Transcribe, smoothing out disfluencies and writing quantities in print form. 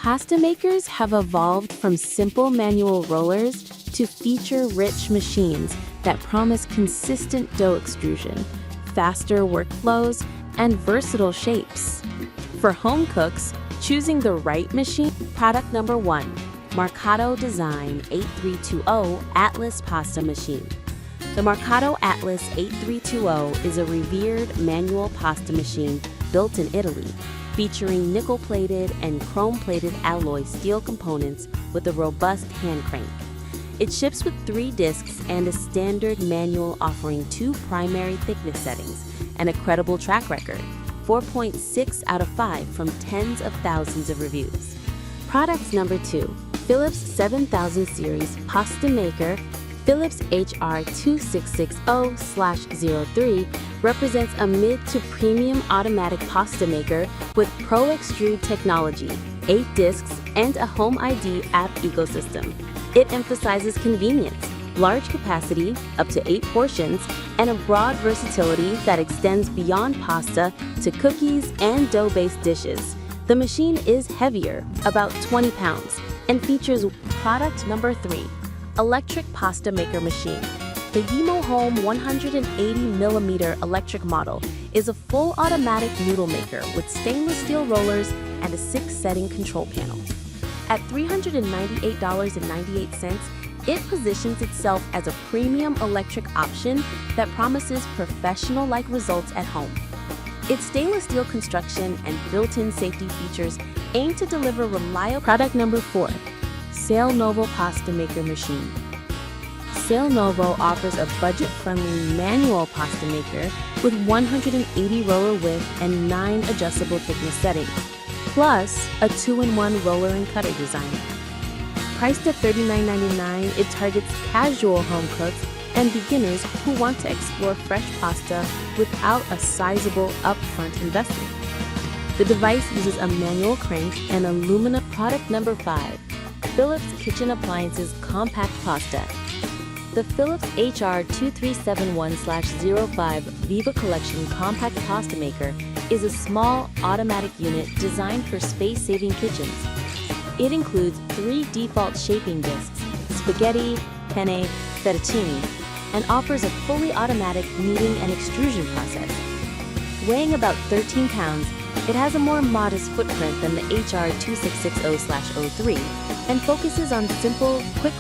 Pasta makers have evolved from simple manual rollers to feature-rich machines that promise consistent dough extrusion, faster workflows, and versatile shapes. For home cooks, choosing the right machine. Product number 1, Marcato Design 8320 Atlas Pasta Machine. The Marcato Atlas 8320 is a revered manual pasta machine built in Italy, featuring nickel-plated and chrome-plated alloy steel components with a robust hand crank. It ships with 3 discs and a standard manual offering 2 primary thickness settings and a credible track record, 4.6 out of 5 from tens of thousands of reviews. Product number 2, Philips 7000 Series Pasta Maker. Philips HR2660/03 represents a mid to premium automatic pasta maker with Pro Extrude technology, 8 discs, and a Home ID app ecosystem. It emphasizes convenience, large capacity, up to 8 portions, and a broad versatility that extends beyond pasta to cookies and dough-based dishes. The machine is heavier, about 20 pounds, and features product number 3, Electric Pasta Maker Machine. The Yimo Home 180mm electric model is a full automatic noodle maker with stainless steel rollers and a 6-setting control panel. At $398.98, it positions itself as a premium electric option that promises professional-like results at home. Its stainless steel construction and built-in safety features aim to deliver reliable. Product number 4, Sail Novo Pasta Maker Machine. Sail Novo offers a budget-friendly manual pasta maker with 180 roller width and 9 adjustable thickness settings, plus a 2-in-1 roller and cutter design. Priced at $39.99, it targets casual home cooks and beginners who want to explore fresh pasta without a sizable upfront investment. The device uses a manual crank and aluminum. Product number 5, Philips Kitchen Appliances Compact Pasta. The Philips HR2371/05 Viva Collection Compact Pasta Maker is a small automatic unit designed for space-saving kitchens. It includes 3 default shaping discs, spaghetti, penne, fettuccine, and offers a fully automatic kneading and extrusion process. Weighing about 13 pounds, it has a more modest footprint than the HR2660/03 and focuses on simple, quick